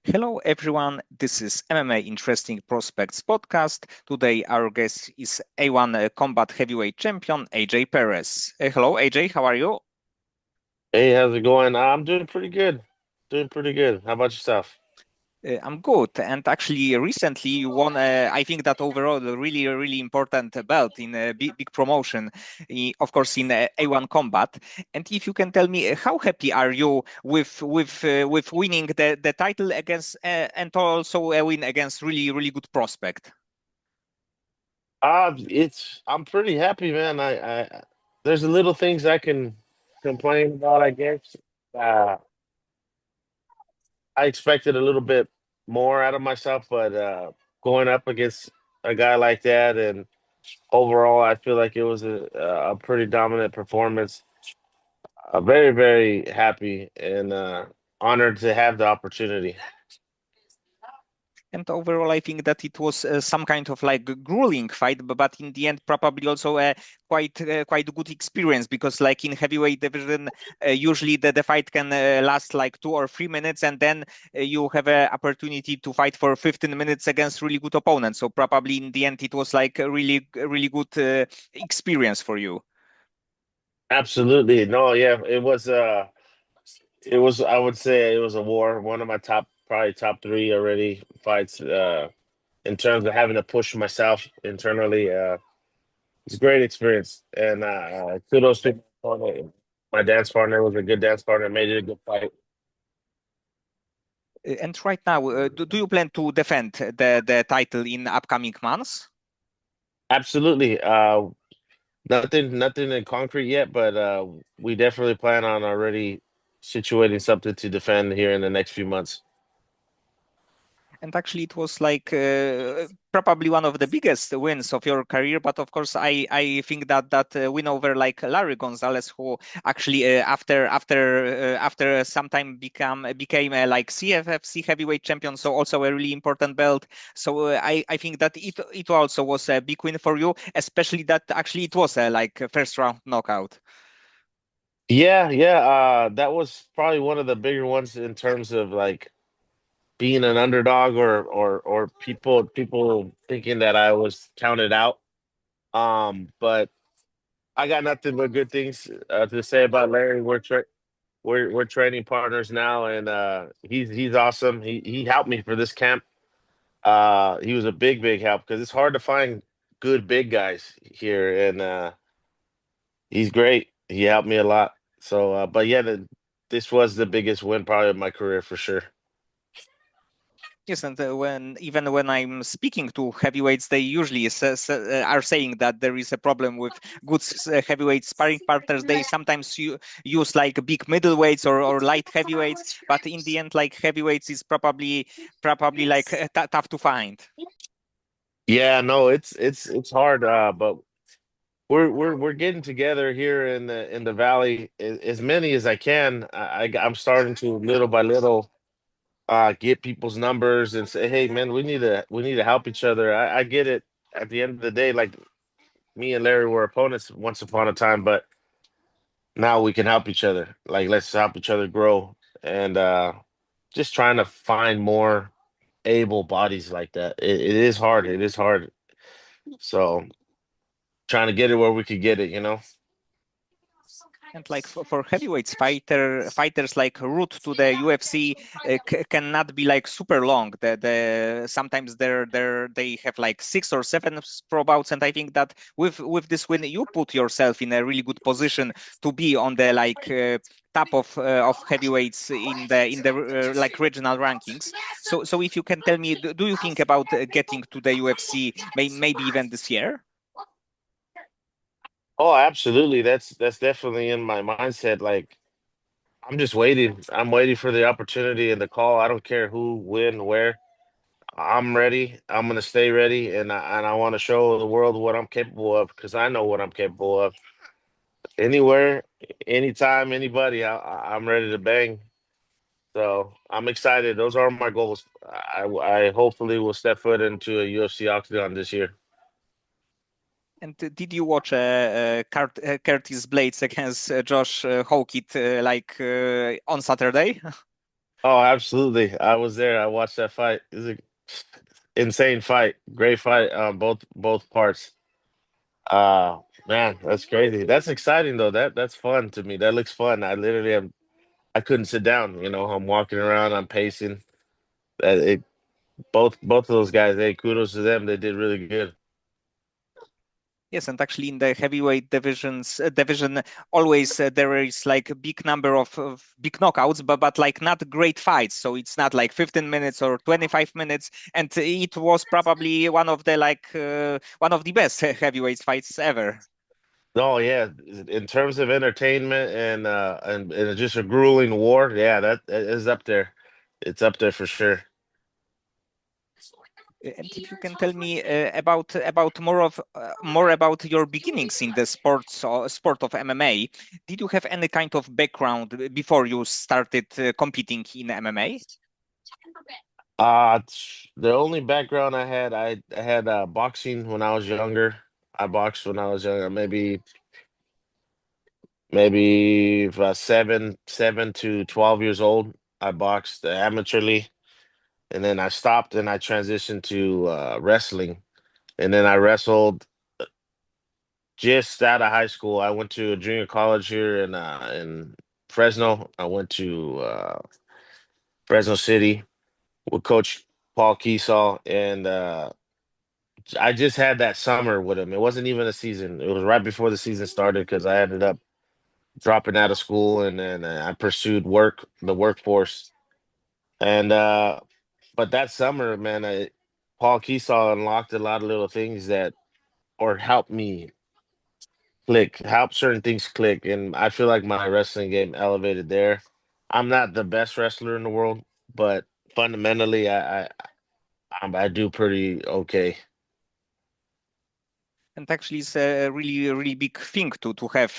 Hello, everyone. This is MMA Interesting Prospects podcast. Today, our guest is A1 Combat Heavyweight Champion AJ Perez. Hello, AJ. How are you? Hey, how's it going? I'm doing pretty good. Doing pretty good. How about yourself? I'm good. And actually, recently you won, I think that overall, a really, really important belt in a big promotion, of course, in A1 Combat. And if you can tell me, how happy are you with winning the title against and also a win against really, really good prospect? I'm pretty happy, man. There's a little things I can complain about, I guess. Uh, I expected a little bit more out of myself, but going up against a guy like that, and overall, I feel like it was a pretty dominant performance. Very, very happy and honored to have the opportunity. And overall, I think that it was some kind of like grueling fight, but in the end, probably also a quite good experience because, like in heavyweight division, usually the fight can last like 2 or 3 minutes, and then you have an opportunity to fight for 15 minutes against really good opponents. So probably in the end, it was like a really good experience for you. Absolutely. No, yeah, it was, I would say it was a war. One of my probably top three already fights, in terms of having to push myself internally. It's a great experience. And kudos to my partner. My dance partner was a good dance partner, made it a good fight. And right now, do you plan to defend the title in upcoming months? Absolutely. Nothing in concrete yet, but we definitely plan on already situating something to defend here in the next few months. And actually, it was like probably one of the biggest wins of your career. But of course, I think that win over like Larry Gonzalez, who actually after some time became like CFFC heavyweight champion, so also a really important belt. So I think that it also was a big win for you, especially that actually it was a like a first round knockout. Yeah, yeah. That was probably one of the bigger ones in terms of like being an underdog or people thinking that I was counted out. But I got nothing but good things to say about Larry. We're training partners now, and he's awesome. He helped me for this camp. He was a big help because it's hard to find good big guys here, and he's great. He helped me a lot. So, but yeah, this was the biggest win probably of my career for sure. Yes, and when I'm speaking to heavyweights, they usually are saying that there is a problem with good heavyweight sparring partners. They sometimes use like big middleweights or light heavyweights, but in the end, like heavyweights is probably like tough to find. Yeah, no, it's hard, but we're getting together here in the valley as many as I can. I'm starting to little by little get people's numbers and say, hey man, we need to help each other. I get it. At the end of the day, like me and Larry were opponents once upon a time, but now we can help each other. Like let's help each other grow and just trying to find more able bodies like that. It is hard. It is hard. So trying to get it where we could get it. And like for heavyweights fighters like route to the UFC cannot be like super long. The sometimes they have like 6 or 7 pro bouts, and I think that with this win you put yourself in a really good position to be on the like top of heavyweights in the like regional rankings. So if you can tell me, do you think about getting to the UFC maybe even this year? Oh, absolutely. That's definitely in my mindset. Like I'm just waiting. I'm waiting for the opportunity and the call. I don't care who, when, where. I'm ready. I'm gonna stay ready, and I want to show the world what I'm capable of because I know what I'm capable of. Anywhere, anytime, anybody, I'm ready to bang. So I'm excited. Those are my goals. I hopefully will step foot into a UFC octagon this year. And did you watch Curtis Blaydes against Josh Hokit like on Saturday? Oh, absolutely. I was there. I watched that fight. It was an insane fight. Great fight on both parts. Man, that's crazy. That's exciting though. That's fun to me. That looks fun. I literally am I couldn't sit down, I'm walking around, I'm pacing. It both of those guys, hey, kudos to them. They did really good. Yes, and actually in the heavyweight division, always there is like a big number of big knockouts, but like not great fights. So it's not like 15 minutes or 25 minutes, and it was probably one of the best heavyweight fights ever. Oh yeah, in terms of entertainment and just a grueling war, yeah, that is up there. It's up there for sure. And if you can tell me about more about your beginnings in the sport of MMA, did you have any kind of background before you started competing in MMA? The only background I had boxing when I was younger. I boxed when I was younger, maybe about seven to 12 years old. I boxed amateurly, and then I stopped and I transitioned to wrestling, and then I wrestled just out of high school. I went to a junior college here in Fresno. I went to Fresno City with Coach Paul Keesall, and I just had that summer with him. It wasn't even a season. It was right before the season started because I ended up dropping out of school, and then I pursued the workforce. And but that summer, man, Paul Keesall unlocked a lot of little things that or helped me help certain things click, and I feel like my wrestling game elevated there. I'm not the best wrestler in the world, but fundamentally, I do pretty okay. And actually, it's a really big thing to have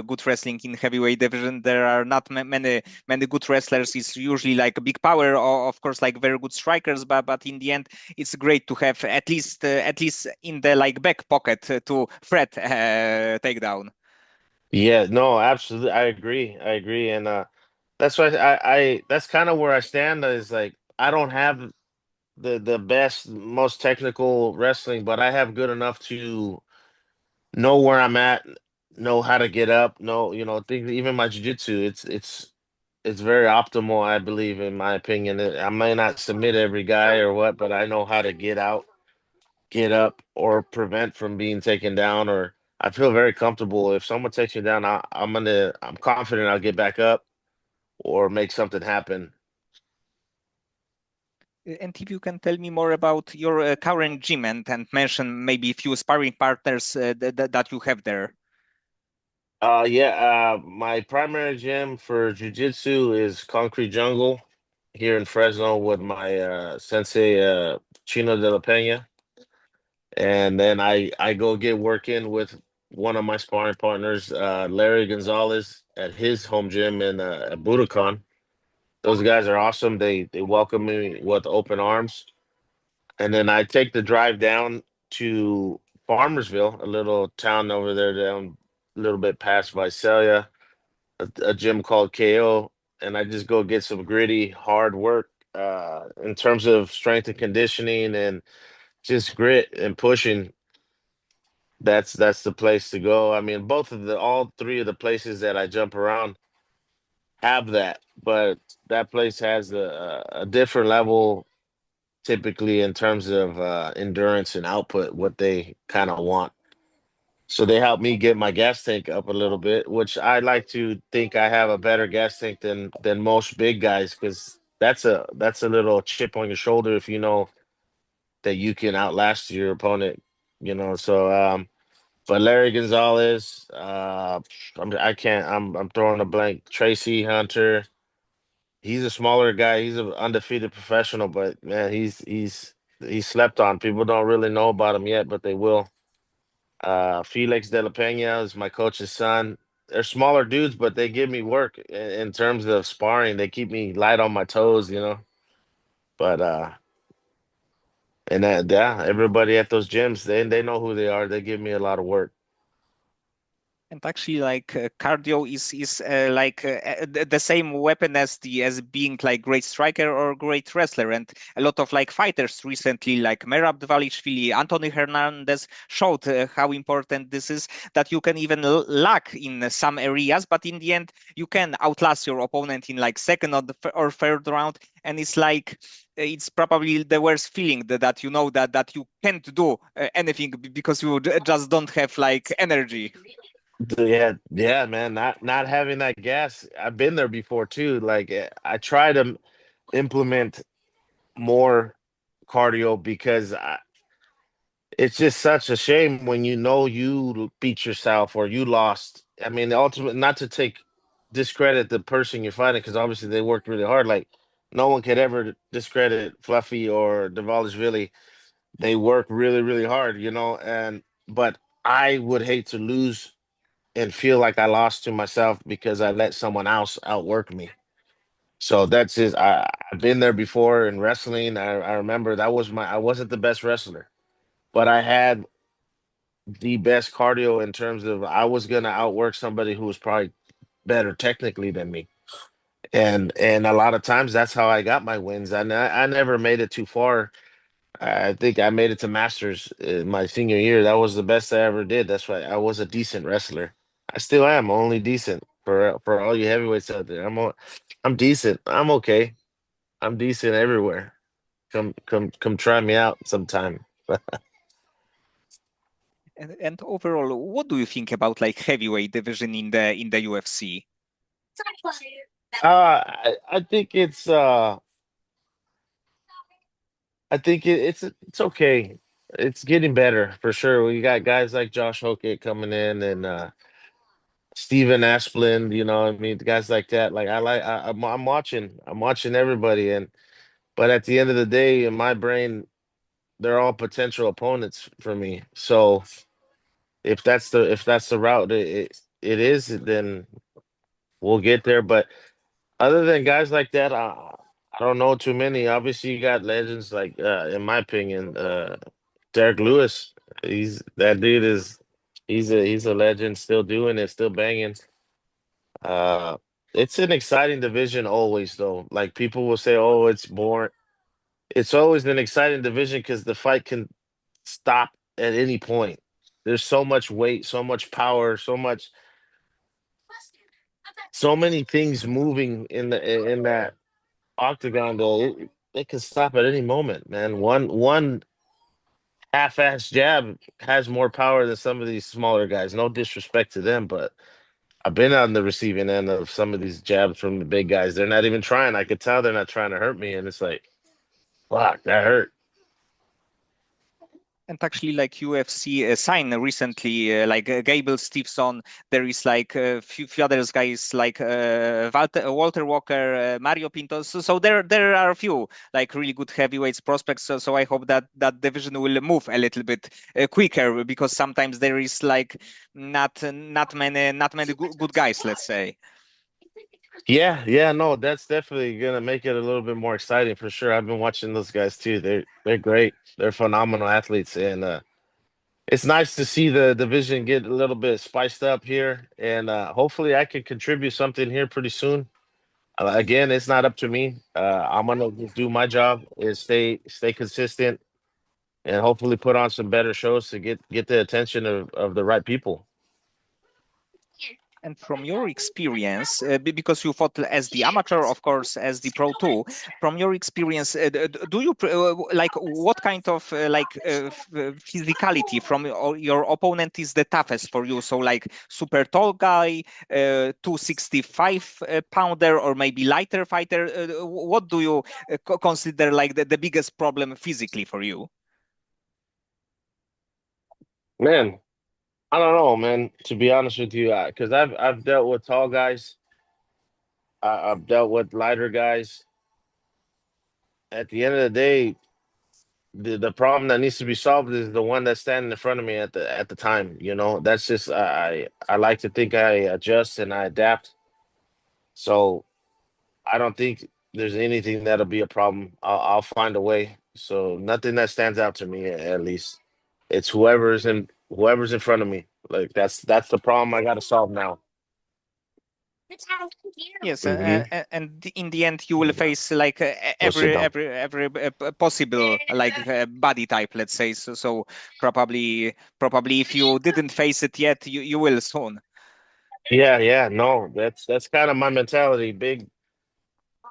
good wrestling in heavyweight division. There are not many good wrestlers. It's usually like a big power, or of course, like very good strikers. But in the end, it's great to have at least in the like back pocket to threat takedown. Yeah, no, absolutely. I agree. And that's why that's kind of where I stand is like I don't have the best, most technical wrestling, but I have good enough to know where I'm at, know how to get up, know, think even my jiu-jitsu, it's very optimal, I believe, in my opinion. I may not submit every guy or what, but I know how to get out, get up, or prevent from being taken down. Or I feel very comfortable if someone takes me down, I'm confident I'll get back up or make something happen. And if you can tell me more about your current gym and mention maybe a few sparring partners that you have there. My primary gym for jiu-jitsu is Concrete Jungle here in Fresno with my sensei Chino de la Peña. And then I go get work in with one of my sparring partners, Larry Gonzalez, at his home gym in at Budokan. Those guys are awesome. They welcome me with open arms. And then I take the drive down to Farmersville, a little town over there down a little bit past Visalia, a gym called KO, and I just go get some gritty, hard work in terms of strength and conditioning and just grit and pushing. That's the place to go. I mean, all three of the places that I jump around have that, but that place has a different level typically in terms of endurance and output, what they kind of want. So they help me get my gas tank up a little bit, which I like to think I have a better gas tank than most big guys, because that's a little chip on your shoulder if you know that you can outlast your opponent. So but Larry Gonzalez, I can't. I'm throwing a blank. Tracy Hunter. He's a smaller guy. He's an undefeated professional, but man, he's slept on. People don't really know about him yet, but they will. Felix De La Pena is my coach's son. They're smaller dudes, but they give me work in terms of sparring. They keep me light on my toes. But and yeah, everybody at those gyms, they know who they are. They give me a lot of work. And actually, like cardio is like the same weapon as the as being like great striker or great wrestler. And a lot of like fighters recently, like Merab Dvalishvili, Anthony Hernandez, showed how important this is. That you can even lack in some areas, but in the end, you can outlast your opponent in like second or or third round. And it's like it's probably the worst feeling that you know that you can't do anything because you just don't have like energy. Yeah, yeah, man. Not having that gas. I've been there before too. Like I try to implement more cardio because it's just such a shame when you know you beat yourself or you lost. I mean, ultimately, not to take discredit the person you're fighting because obviously they worked really hard. Like no one could ever discredit Fluffy or Really, they work really, really hard, you know. And but I would hate to lose and feel like I lost to myself because I let someone else outwork me. So that's just I've been there before in wrestling. I remember that was I wasn't the best wrestler, but I had the best cardio in terms of I was gonna outwork somebody who was probably better technically than me. And a lot of times that's how I got my wins. I never made it too far. I think I made it to Masters in my senior year. That was the best I ever did. That's why I was a decent wrestler. I still am only decent for all you heavyweights out there. I'm decent. I'm okay. I'm decent everywhere. Come try me out sometime. And overall, what do you think about like heavyweight division in the UFC? I think it's okay. It's getting better for sure. We got guys like Josh Hokit coming in and Steven Asplund, you know, what I mean, guys like that. Like I'm watching everybody, and but at the end of the day, in my brain, they're all potential opponents for me. So if that's the route it is, then we'll get there. But other than guys like that, I don't know too many. Obviously, you got legends like, in my opinion, Derek Lewis. He's that dude is he's a legend, still doing it, still banging. Uh, it's an exciting division always, though. Like people will say, "Oh, it's boring." It's always an exciting division because the fight can stop at any point. There's so much weight, so much power, so many things moving in that octagon. Though it can stop at any moment, man. One half-ass jab has more power than some of these smaller guys. No disrespect to them, but I've been on the receiving end of some of these jabs from the big guys. They're not even trying. I could tell they're not trying to hurt me, and it's like, fuck, that hurt. And actually, like UFC signed recently, like Gable Stevenson. There is like a few others guys like Walter Walker, Mario Pinto. So there are a few like really good heavyweights prospects. So I hope that that division will move a little bit quicker because sometimes there is like not many good guys. Let's say. Yeah, yeah, no, that's definitely gonna make it a little bit more exciting for sure. I've been watching those guys too. They're great. They're phenomenal athletes, and it's nice to see the division get a little bit spiced up here. And hopefully, I can contribute something here pretty soon. Again, it's not up to me. I'm gonna just do my job and stay consistent, and hopefully put on some better shows to get the attention of the right people. And from your experience, because you fought as the amateur, of course, as the pro too, from your experience, do you like what kind of physicality from your opponent is the toughest for you? So like super tall guy, 265 pounder, or maybe lighter fighter. What do you consider like the biggest problem physically for you? Man, I don't know, man. To be honest with you, because I've dealt with tall guys, I've dealt with lighter guys. At the end of the day, the problem that needs to be solved is the one that's standing in front of me at the time. You know, that's just I like to think I adjust and I adapt. So I don't think there's anything that'll be a problem. I'll find a way. So nothing that stands out to me at least. It's whoever's in. whoever's in front of me. Like that's the problem I got to solve now. Yes, Hmm. and in the end, you will face like Go sit down. every possible like body type, let's say. So probably if you didn't face it yet, you will soon. Yeah, yeah, no, that's kind of my mentality. Big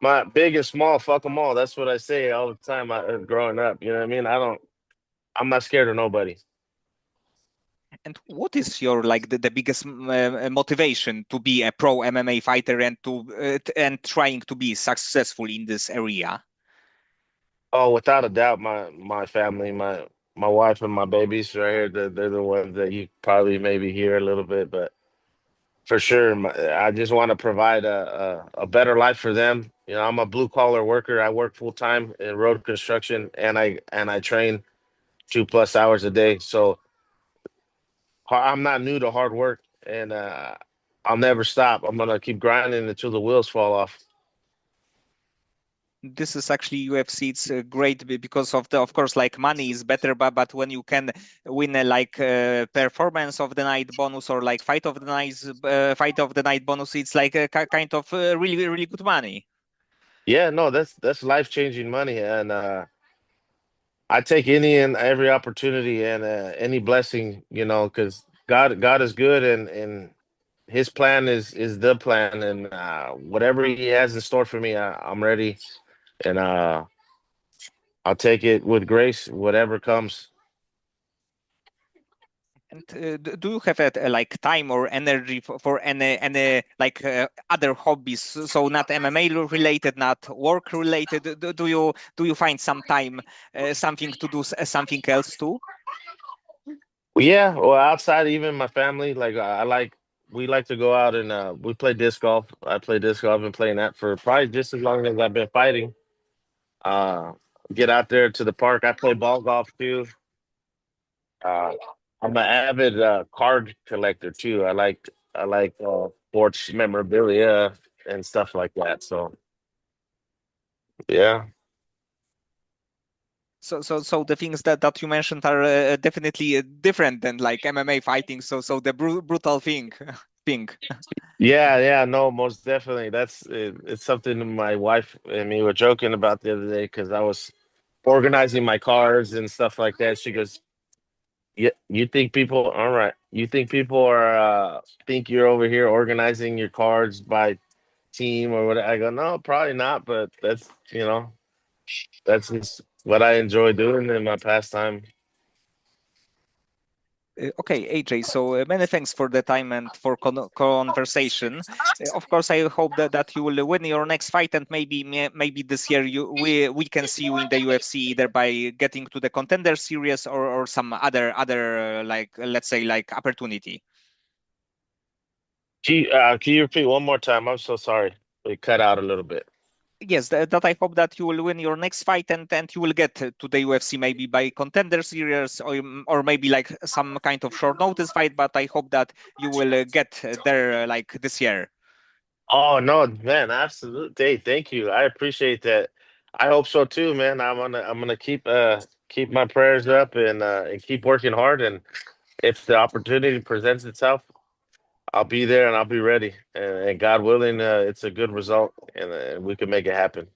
and small, fuck them all. That's what I say all the time. Growing up, you know what I mean. I'm not scared of nobody. And what is your like the biggest motivation to be a pro MMA fighter and and trying to be successful in this area? Oh, without a doubt, my family, my wife and my babies right here, they're the ones that you probably maybe hear a little bit, but for sure, I just want to provide a better life for them. You know, I'm a blue collar worker. I work full time in road construction, and I train 2+ hours a day. So I'm not new to hard work, and I'll never stop. I'm gonna keep grinding until the wheels fall off. This is actually UFC. It's great because of the, of course, like money is better, but when you can win a like performance of the night bonus or like fight of the night bonus, it's like a kind of really good money. Yeah, no, that's life changing money, and I take any and every opportunity and any blessing, you know, because God is good, and His plan is the plan, and whatever He has in store for me, I'm ready, and I'll take it with grace, whatever comes. And do you have like time or energy for any like other hobbies? So not MMA related, not work related. Do you find some time, something to do, something else too? Well, yeah, well, outside even my family, like we like to go out and we play disc golf. I play disc golf. I've been playing that for probably just as long as I've been fighting. Uh, get out there to the park. I play ball golf too. Uh, I'm an avid card collector too. I like sports memorabilia and stuff like that. So yeah, So the things that you mentioned are definitely different than like MMA fighting. So the brutal thing thing. yeah, yeah. No, most definitely. It's something my wife and me were joking about the other day because I was organizing my cards and stuff like that. She goes, "Yeah, you think people? All right, you think people are think you're over here organizing your cards by team or what?" I go, "No, probably not, but that's just what I enjoy doing in my pastime." Okay, AJ, so many thanks for the time and for conversation. Of course, I hope that you will win your next fight, and maybe this year we can see you in the UFC either by getting to the contender series or some other like let's say like opportunity. Can you repeat one more time? I'm so sorry. It cut out a little bit. Yes, that I hope that you will win your next fight and you will get to the UFC maybe by contender series or maybe like some kind of short notice fight. But I hope that you will get there like this year. Oh no, man, absolutely. Hey, thank you. I appreciate that. I hope so too, man. I'm gonna keep my prayers up and keep working hard. And if the opportunity presents itself, I'll be there and I'll be ready. And God willing, it's a good result, and we can make it happen.